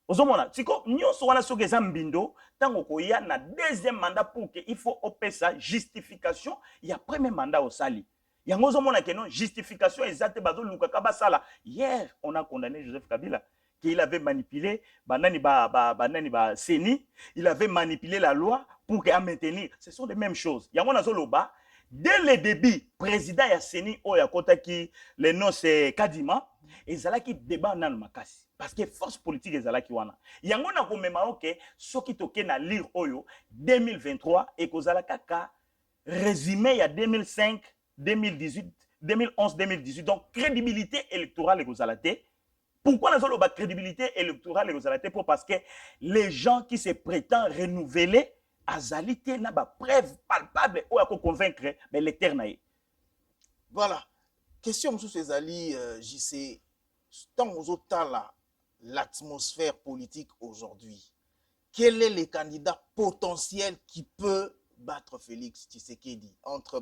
ozomona siko nyonso wana soki eza mbindo ntango koya na deuxième mandat pour que il faut opesa justification ya premier mandat osali yango ozomona ke non justification eza te bazolukaka basala hier on a condamné Joseph Kabila qu'il avait manipulé banani ba Seni, il avait manipulé la loi pour qu'à maintenir. Ce sont les mêmes choses. Yango nazoloba dès le début président ya Seni oya kota ki le nom c'est Kadima ezalaki débat nan makasi parce que force politique ezalaki wana. Yango na komema oke soki toke na lire oyo 2023 et kozalaka ka résumé ya 2005 2018 2011 2018 donc crédibilité électorale kozalate. Pourquoi nous avons la crédibilité électorale et pour parce que les gens qui se prétendent renouveler azalité n'a pas preuve palpable ou à convaincre mais l'électeur naïe. Voilà. Question sur ces alliés JC tant aux autres là l'atmosphère politique aujourd'hui. Quel est le candidat potentiel qui peut battre Félix Tshisekedi entre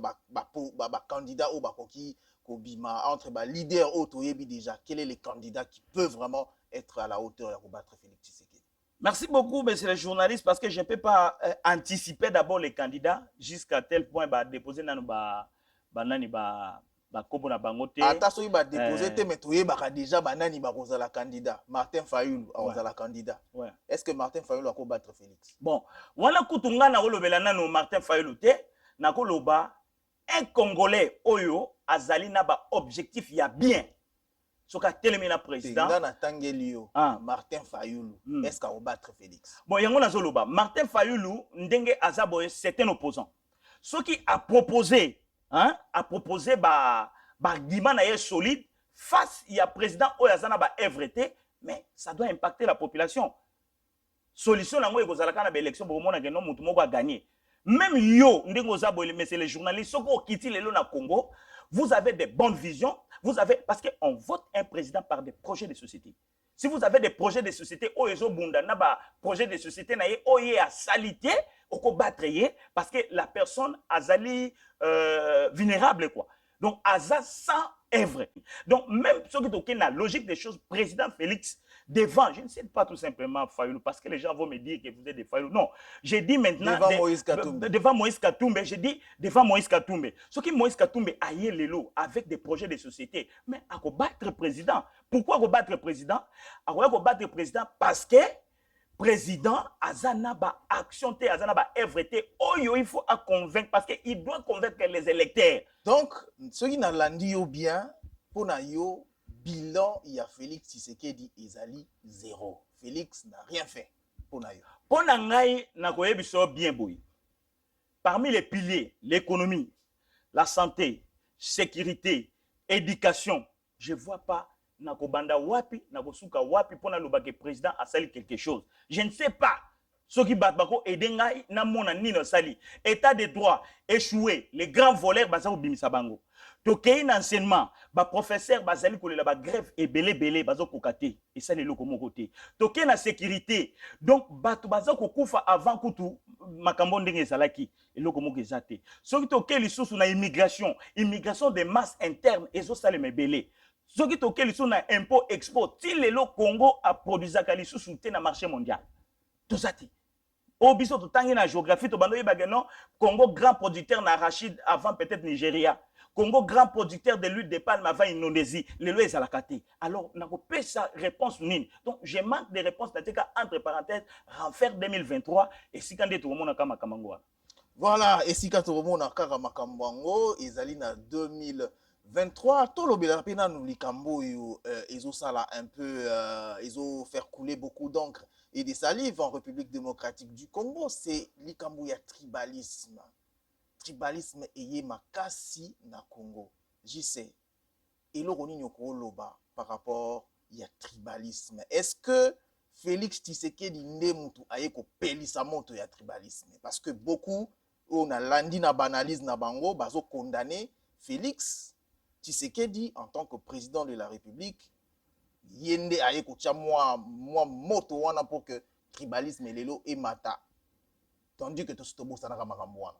candidat ou bakoki Kobima, entre leader Otoyebi déjà, quel est le candidat qui peut vraiment être à la hauteur pour battre Félix Tshisekedi? Merci beaucoup, monsieur le journaliste, parce que je ne peux pas anticiper d'abord les candidats jusqu'à tel point de déposer dans kobo na bangote. Attention, il déposer mais tu es déjà banani la candidat. Martin Fayulu a la candidat. Ouais. Est-ce que Martin Fayulu a battre Félix? Bon, wana kutunga na olobela nano Martin Fayulu te na koloba un Congolais oyo azali na ba objectif ya bien. Soka telemina président. Martin Fayulu. Est-ce qu'il va battre Félix? Bon, yango na zoloba. Martin Fayulu ndenge azaboye certains opposants. Ce qui a proposé argument na solide face ya président oyazana ba FRT, mais ça doit impacter la population. Solution nango ekozalaka na ba élection pour mona que non mutu moko a gagné. Même yo, mais c'est les journalistes, ceux qui quittent les lois Congo, vous avez des bonnes visions, vous avez, parce qu'on vote un président par des projets de société. Si vous avez des projets de société, projet de société, à salité, au battre, parce que la personne a vulnérable, quoi. Donc, Aza sans œuvre. Donc, même ceux qui ont la logique des choses, président Félix, devant, je ne sais pas tout simplement Fayulu, parce que les gens vont me dire que vous êtes des Fayulu. Non, j'ai dit maintenant... Devant Moïse Katumbe. J'ai dit devant Moïse Katumbe. Ce qui Moïse Katumbe a eu les lots avec des projets de société. Mais à battre président. Pourquoi battre président? À battre président parce que président Azanaba action Azanaba FRT, il faut convaincre parce qu'il doit convaincre les électeurs. Donc, ce qui n'a l'andi bien, pour yo bilan, il y a Félix Tshisekedi Ezali 0. Félix n'a rien fait pour Nayo. Pour Nangaï, Nakoye Biso bien boui. Parmi les piliers, l'économie, la santé, sécurité, éducation, je ne vois pas Nakobanda Wapi, Nakosuka Wapi pour le président a sali quelque chose. Je ne sais pas. Ce qui bat bako edengai na mona nino sali. État de droit échoué, les grands voleurs basao bimisa bango. Tokei na enseignement, ba professeur bazali kolela ba grève et belé bazo kokate et ça les lokomo côté. Tokei na sécurité. Donc bato bazako kufa avant kutu makambo ndenge salaki et lokomo kezate. Soki tokei lisusu na immigration de masse interne ezo sale mebele. Soki tokei lisusu na impôt export, ti lelo Congo a produisaka lisusu te na marché mondial. Tout ça ti. Obiso to tangi na géographie to bando yebageno Congo grand producteur na arachide avant peut-être Nigeria. Congo grand producteur de l'huile de palme avant Indonésie. Le loi est à la kate. Alors n'a pas sa réponse nine. Donc je manque de réponses entre parenthèses renfer 2023 et si quand tout le monde a kamakamangwa. Voilà, et si quand tout le monde a kamakamangwa ezali na 2023 tout le bela pena nous likambo ils ont ça là un peu ils ont faire couler beaucoup d'encre et des salives en République démocratique du Congo, c'est likambo ya tribalisme. Tribalisme eye makasi na Congo. J'y sais. Et le roni nyoko loba par rapport ya tribalisme. Est-ce que Félix Tshisekedi ndemutu aye ko pelisa moto ya tribalisme? Parce que beaucoup on a landi na banalise na bango bazo condamner Félix Tshisekedi en tant que président de la République yende aye kocha moi moto wana pour que tribalisme lelo et mata tandis que to stobo sana kama kamwana.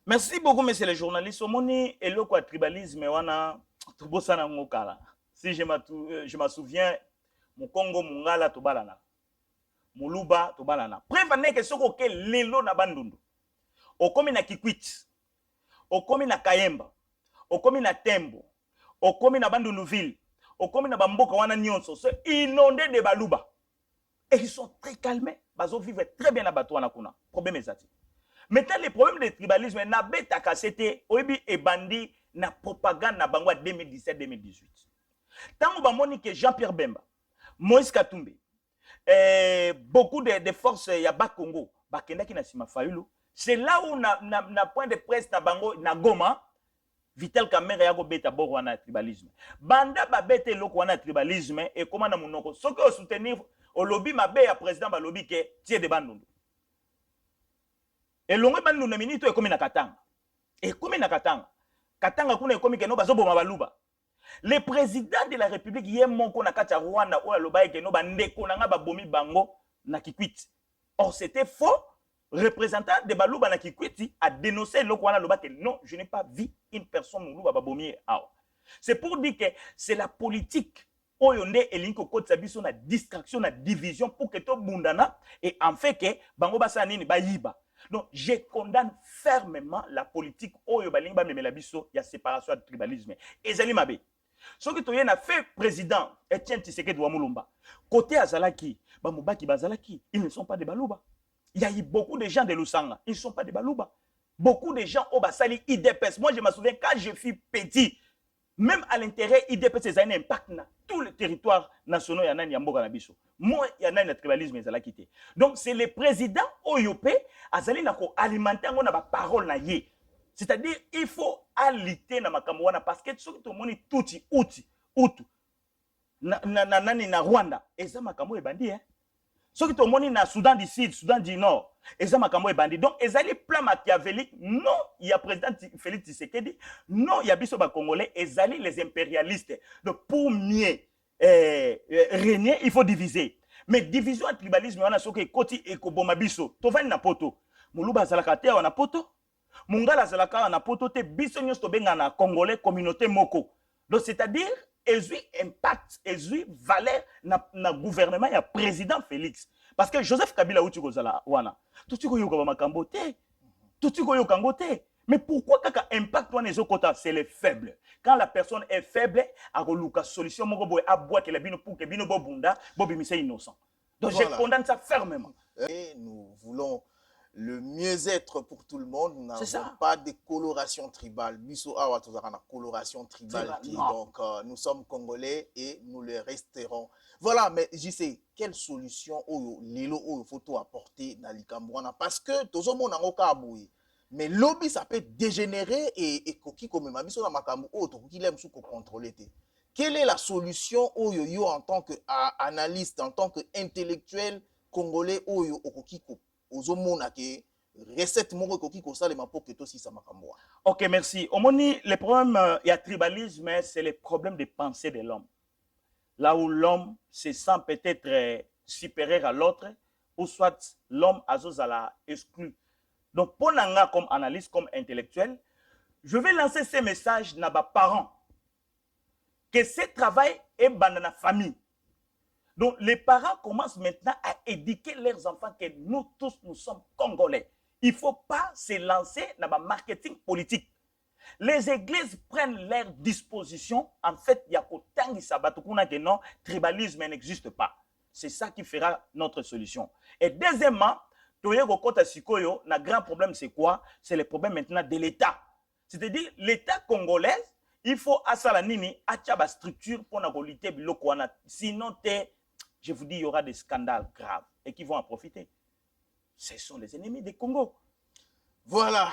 Merci beaucoup monsieur le journaliste. Omoni eloko ya tribalisme wana to bosana ngokala. Si je me souviens mon Congo mungala to balana. Muluba to balana. Preuve neke soko ke lelo na bandundu. Okomi na Kikwit. Okomi na Kayemba. Okomi na Tembo. Okomi na Bandundu ville. Okomi na bamboka wana nyonso. C'est inondé de baluba. Et ils sont très calmés. Bazo vivent très bien na bato wana kuna. Problème ezati. Maintenant les problèmes de tribalisme na betaka c'était oyebi e bandi na propagande na bango 2017-2018. Tango bamoni que Jean-Pierre Bemba, Moïse Katumbi, beaucoup de forces ya Congo, bakendaki na sima Fayulu. C'est là où na point de presse na bango na Goma Vital Kamerhe ya go beta boko wana tribalisme. Banda ba bete loko wana tribalisme et comment na munoko. Soki o soutenir au lobby mabe ya président ba lobby ke tie de bandundu. Et longue bandundu na minito ekomi na Katanga. Ekomi na Katanga. Katanga kuna ekomi ke no bazo boma baluba. Le président de la République yé moko na kati ya Rwanda o aloba ke no bandeko na nga ba bomi bango na Kikwit. Or c'était faux. Représentant de Balouba na Kikwiti a dénoncé le Kwana Loba que non, je n'ai pas vu une personne Moulouba Babomi. C'est pour dire que c'est la politique. Oyonde elinko kote sabiso na distraction, na division pour que tout bundana et en fait que bango basanini ba yiba. Donc je condamne fermement la politique oyo balinga memela biso ya séparation de tribalisme. Ezali mabe. Ce que toyena a fait président Etienne Tshisekedi wa Mulumba. Côté Azalaki, bamubaki bazalaki, ils ne sont pas des Balouba. Il y a eu beaucoup de gens de Lusanga, ils ne sont pas des Balouba. Beaucoup de gens au Basali, IDPS. Moi, je me souviens, quand je fus petit, même à l'intérieur, IDPS, ça a un impact dans tous les territoires nationaux. Il y en a un Yamboga Nabiso. Moi, il y en a un tribalisme, ils ont quitté. Donc, c'est le président Oyopé, Azali Nako alimenter on a ma parole na ye. C'est-à-dire, il faut aliter na makamwana parce que tout le monde est outi, na Rwanda. Et ça, makambo est bandit, hein. Ceux qui ont monté na Soudan du Sud, Soudan du Nord, et ça makambo est bandit. Donc, ils allaient plan machiavélique. Non, il y a président Félix Tshisekedi. Non, il y a biso ba Congolais. Ils allaient les impérialistes. Donc, pour mieux régner, il faut diviser. Mais division et tribalisme, on a ce que koti et koboma biso. Tovani na poto. Muluba zalaka te na poto. Mungala zalaka na poto te biso nyos to benga na Congolais communauté moko. Donc, c'est-à-dire ezui impact, ezui valeur na gouvernement ya président Félix. Parce que Joseph Kabila uti kozala wana. Tuti ko yoka makambo te. Tuti ko yoka ngote. Mais pourquoi kaka impact wana ezokota c'est les faibles. Quand la personne est faible, a koluka solution moko boy aboa ke la bino pour que bino bobunda, bobimisa innocent. Donc voilà. Je condamne ça fermement. Et nous voulons le mieux-être pour tout le monde. Nous n'avons pas de coloration tribale. Biso awa tozana coloration tribale. Donc nous sommes Congolais et nous le resterons. Voilà, mais je sais quelle solution lilo faut apporter dans l'Ikambouana parce que tozo mona ngoka aboué. Mais lobby ça peut dégénérer et koki comme ma biso na makambo autre qui l'aime sous contrôler. Quelle est la solution yo en tant que analyste, en tant que intellectuel congolais oyo okokiko? Recette Ok, merci. Omoni, le problème, il y a tribalisme, c'est le problème des pensées de l'homme. Là où l'homme se sent peut-être supérieur à l'autre, ou soit l'homme a la exclu. Donc, pour Nanga comme analyste, comme intellectuel, je vais lancer ces messages à mes parents. Que ce travail est dans la famille. Donc, les parents commencent maintenant à éduquer leurs enfants que nous tous, nous sommes Congolais. Il ne faut pas se lancer dans le marketing politique. Les églises prennent leurs dispositions. En fait, il y a autant de sabatukuna que non, tribalisme n'existe pas. C'est ça qui fera notre solution. Et deuxièmement, le grand problème, c'est quoi? C'est le problème maintenant de l'État. C'est-à-dire, l'État congolais, il faut à Salanini, à la structure pour lutter. Sinon, je vous dis, il y aura des scandales graves et qui vont en profiter. Ce sont les ennemis des Congo. Voilà,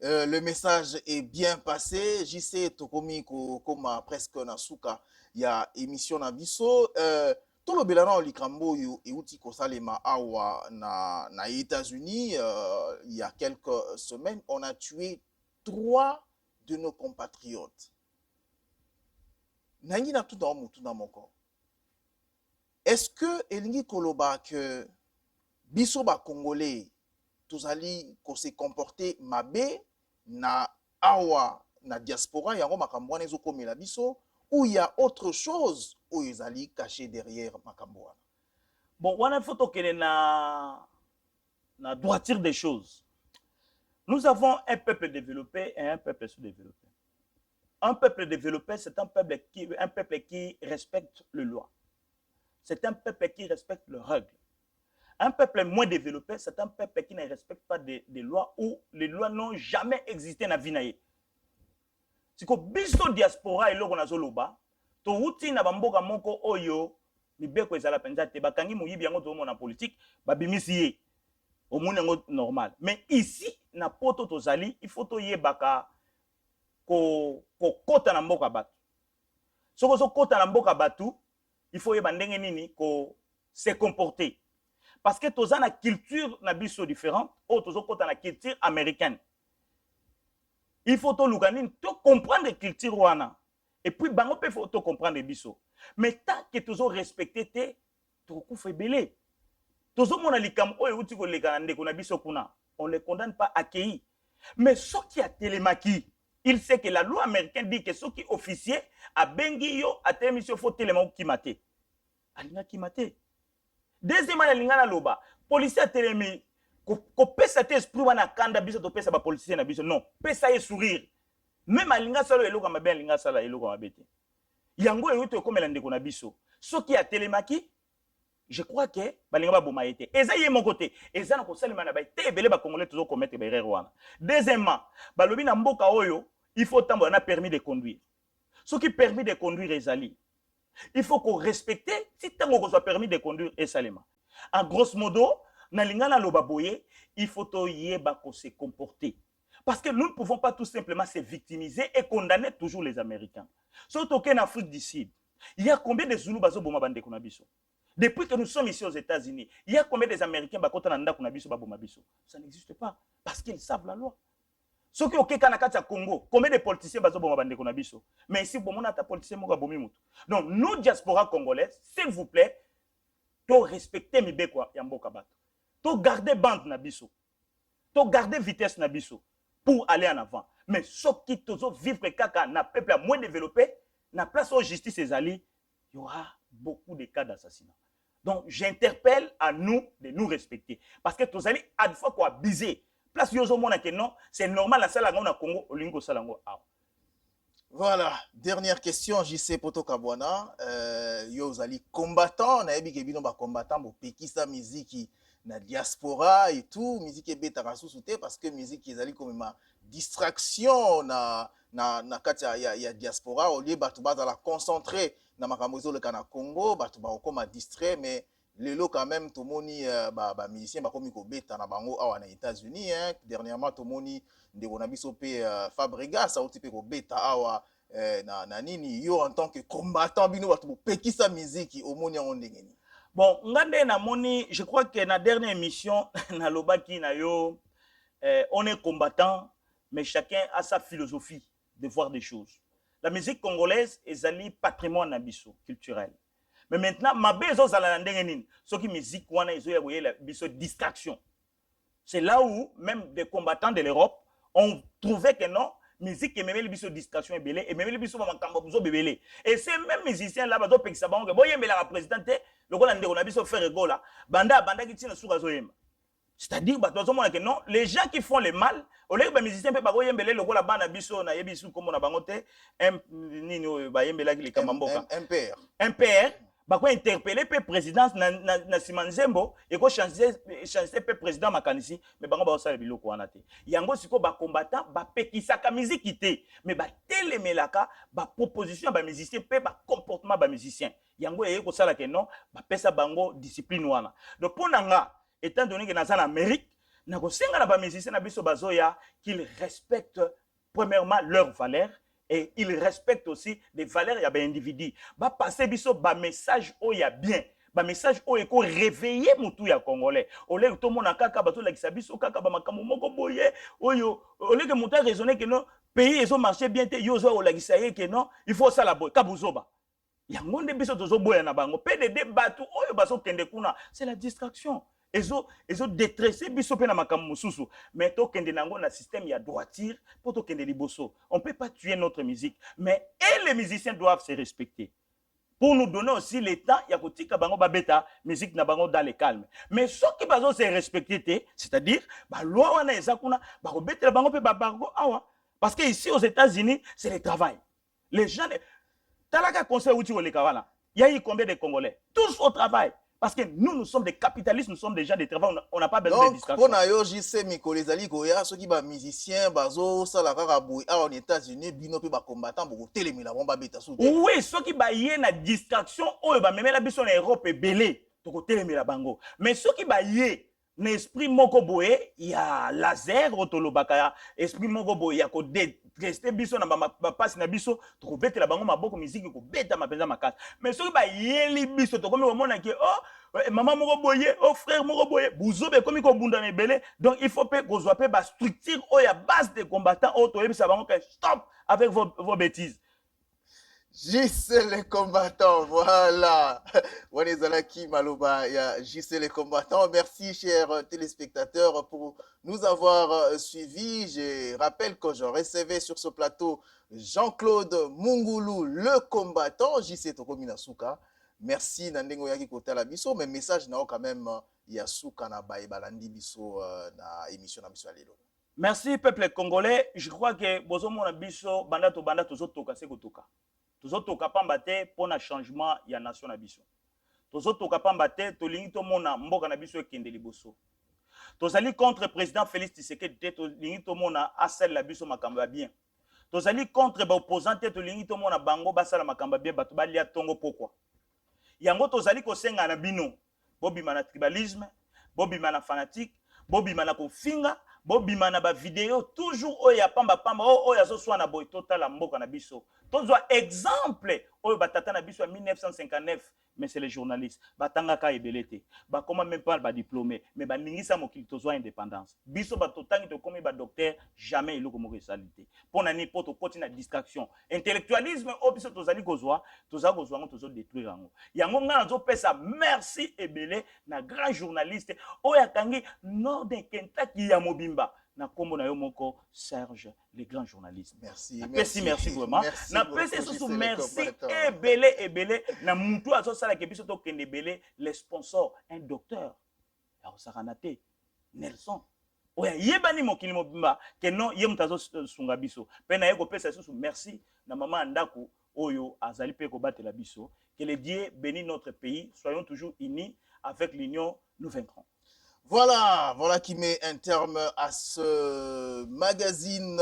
le message est bien passé. J'y sais, Tokomi, comme presque Nasuka, il y a émission Nabiso. Tout le Bélano, l'Ikrambo, et Outi Kosalema Awa, na États-Unis, il y a quelques semaines, on a tué 3 de nos compatriotes. Nangi na tout dans mon corps. est-ce que elingi koloba que biso ba congolais tozali ko se comporter mabe na awa na diaspora yango makambo wana ezokomela biso, ou il y a autre chose où ils allaient cacher derrière makambo wana? Bon, wana faut tokene na droiture des choses. Nous avons un peuple développé et un peuple sous-développé. Un peuple développé, c'est un peuple qui respecte les lois. C'est un peuple qui respecte les règles. Un peuple moins développé, c'est un peuple qui ne respecte pas des lois, ou les lois n'ont jamais existé dans la vie. Si ko biso diaspora eloko na zoloba, to uti na bamboka moko oyo mibeko ezala penza te bakangi moyibi yango to mona politique babimisi ye au monde normal. Mais ici na poto tozali, il faut to yebaka ko kota na mboka batu. Soko so kota na mboka batu, il faut yeba ndenge nini ko se comporter. Parce que toza na culture na biso différente, o tozo kota na culture américaine. Il faut to lukanine to comprendre culture wana. Et puis bango pe faut to comprendre biso. Mais tant que tozo respecter te to ku febele. Tozo mona likam oyo uti ko lekana ndeko na biso kuna. On les condamne pas accueilli. Mais ce qui a télémaki, il sait que la loi américaine dit que ce qui officier a bengi yo a télémission faut téléma kimate. Alinga kimate. Deuxièmement, la lingana loba, policier a télémi ko pesa te esprit wana kanda biso to pesa ba policier na biso, non, pesa ye sourire. Même alinga salo eloko mabe alinga sala eloko mabete. Yango eyoto komela ndeko na biso. Ce qui a télémaki, je crois que balinga ba boma été. Eza ye mon côté, eza na ko salima na ba te belé ba congolais toujours commettre ba erreur wana. Deuxièmement, balobi na mboka oyo, il faut tambo na permis de conduire. Ce qui permis de conduire ezali. Il faut qu'on respecte si tango ko soit permis de conduire et salima. En grosso modo, na lingana loba boye, il faut to yeba ko se comporter. Parce que nous ne pouvons pas tout simplement se victimiser et condamner toujours les Américains. Surtout qu'en Afrique du Sud, il y a combien de Zoulous bazo boma bande kunabiso? Depuis que nous sommes ici aux États-Unis, il y a combien des Américains bakota nanda kunabiso baboma biso? Ça n'existe pas parce qu'ils savent la loi. Ceux qui ont été au Congo, combien de politiciens bazo boma bande kunabiso? Mais ici bomona ta politicien moka bomi mutu. Donc nous diaspora congolaise, s'il vous plaît, to respecter mibeko ya mboka bato. To garder bande na biso. To garder vitesse na biso pour aller en avant. Mais ceux qui tozo vivre kaka na peuple moins développé, na place où justice est allée, il y aura beaucoup de cas d'assassinat. Donc j'interpelle à nous de nous respecter parce que tous allez à fois quoi biser. Place yozo mona que non, c'est normal la salle na Congo olingo salango. Voilà, dernière question, JC Poto Kabwana. Yozali combattant, na yebi ke bino ba combattant bo pekisa musique na diaspora et tout, musique est bête à sous-souté parce que musique ezali comme ma distraction na kati ya diaspora au lieu batu ba la concentrer na makambo zo le kana Congo, batu ba okoma distrait mais lelo quand même tomoni ba musicien ba komi ko beta na bango awa na États-Unis hein. Dernièrement tomoni ndeko na biso pe Fabregas a otipe ko beta awa na nini yo en tant que combattant bino batu bo pekisa musique omoni en ndengeni. Bon, ngande na moni, je crois que na dernière émission na lobaki na yo on est combattant mais chacun a sa philosophie de voir des choses. La musique congolaise est un patrimoine nabiso culturel. Mais maintenant ma bezo zala ndenge nini, ce qui musique wana izo ya boye la biso distraction. C'est là où même des combattants de l'Europe ont trouvé que non musique et même les biso distraction et belé et même les biso makambo buzo bebele. Et ces mêmes musiciens là bazo pekisa bango que boye mbela la présidente le ko na ndeko na biso faire gola banda ki tina suka zo yemba. C'est-à-dire bato zo mona que non, les gens qui font le mal, au lieu ba musiciens pe bago yembele le ko la bana biso na yebisu comme na bango te nini ba yembela ki le kamamboka. MPR bako interpeller pe présidence na Simanzembo et ko changer pe président makanisi mais bango ba osala biloko wana te. Yango siko ba combattant ba pekisa ka musique te mais ba telemelaka ba proposition ba musicien pe ba comportement ba musicien. Yango yeko sala ke non ba pesa bango discipline wana. Donc pour nanga étant donné que dans l'Amérique na ko senga na ba musicien na biso bazoya qu'ils respectent premièrement leurs valeurs et ils respectent aussi les valeurs ya ba individu. Ba passer biso ba message o ya bien. Ba message o eko réveiller mutu ya congolais. Ole to mona kaka bato la kisabiso kaka ba makambo moko boye oyo ole que mutu raisonner que non pays ils ont marché bien te yo zo la kisaye que non il faut ça la boy kabuzoba. yango nde biso tozoboya na bango PDD batu oyo bazokende kuna c'est la distraction ezo détresser biso pe na makambo mosusu mais tokende nango na système ya droiture po tokende liboso. On peut pas tuer notre musique mais et les musiciens doivent se respecter pour nous donner aussi le temps ya kotika bango babeta musique na bango dans le calme. Mais ceux qui bazo se respecter, c'est-à-dire ba loi wana eza kuna ba kobetela bango pe ba bango awa parce que ici aux États-Unis c'est le travail. Les gens talaka conseil outi oleka wana. Il y a eu combien de Congolais tous au travail. Parce que nous sommes des capitalistes, nous sommes des gens de travail, on n'a pas besoin de distraction. Donc, pour JC Miko, les alliés, ceux qui sont musiciens, bazo, salaka, aux États-Unis, bino pe ba combattant, beaucoup télémi la bomba beta sous. Oui, ceux qui baillent na distraction, oh, ba même la biso en Europe est belé, toko télémi la bango. Mais ceux qui baillent na esprit moko boye, il y a laser otolobaka, esprit moko boye, il y a ko rester biso na ba passe na biso, toko bete la bango maboko musique ko beta mapenza makasi. Mais ceux qui baillent biso toko me mona ke oh maman moko boye, oh frère moko boye, buzobe komi ko bunda na belé. Donc il faut pe kozwa pe ba structure o ya base de combattants o to yebisa bango que stop avec vos bêtises. JC les combattants, voilà. Wanezalaki Maloba, JC les combattants. Merci, chers téléspectateurs, pour nous avoir suivis. Je rappelle que je recevais sur ce plateau Jean-Claude Mungulu, le combattant, JC Tokomina Souka. Merci, Nandengo Yaki Kota Biso. Mais message n'a quand même Yasuka na Balandi Biso na émission na Biso Alelo. Merci, peuple congolais. Je crois que Bozomo na Biso, Banda Tozo Toka Sekotoka. Tozotoka pamba te pona changement ya nation na biso. Tozotoka pamba te tolingi to mona mboka na biso ekende liboso. Tozali contre président Félix Tshisekedi te tolingi to mona asel la biso makambo ya bien. Tozali contre ba opposant te tolingi to mona bango basala makambo ya bien bato balia tongo pokwa. Yango tozali kosenga na bino bobima na tribalisme, bobima na fanatique, bobima na kofinga, bobima na ba vidéo toujours oya pamba oya zo swa na boy total la mboka na biso. Tozwa exemple oyo batata na biso en 1959 mais c'est les journalistes batanga ka ebelete ba comment même pas ba diplômé mais ba ningisa mokili tozwa indépendance biso ba totangi to comme ba docteur jamais eloko moko esalite pona ni poto koti na distraction intellectualisme o biso tozali kozwa ngo tozo détruire yango yango ngana zo pesa merci ebele na grand journaliste oya kangi nord de Kentucky ya mobimba na kombo na yo moko Serge le grand journaliste. Merci Merci vraiment. Na pesi sous merci ebele na mutu azo sala ke biso to kende belé les sponsors un docteur ya osakanate Nelson oya yebani mokili mobimba ke non yemutazo sunga biso pe na yeko pesa sous merci na maman ndaku oyo azali pe ko batela biso que le Dieu bénisse notre pays, soyons toujours unis avec l'union, nous vaincrons. Voilà qui met un terme à ce magazine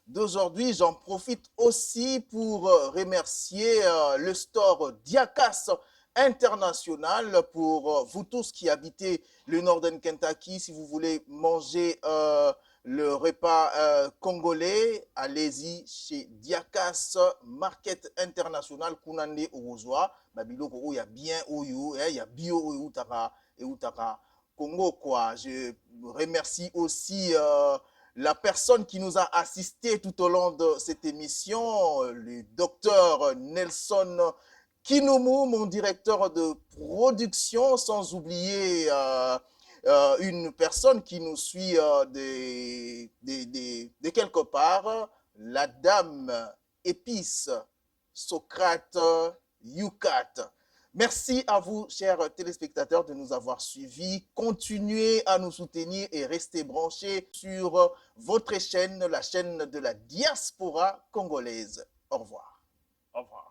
d'aujourd'hui. J'en profite aussi pour remercier le store Diakas International pour vous tous qui habitez le Northern Kentucky. Si vous voulez manger le repas congolais, allez-y chez Diakas Market International Kunande Ozwa. Babiloko il y a bien il y a bio et utaka Congo quoi. Je remercie aussi la personne qui nous a assisté tout au long de cette émission, le docteur Nelson Kinoumou, mon directeur de production, sans oublier une personne qui nous suit de quelque part, la dame Épice Socrate Yucat. Merci à vous, chers téléspectateurs, de nous avoir suivis. Continuez à nous soutenir et restez branchés sur votre chaîne, la chaîne de la diaspora congolaise. Au revoir. Au revoir.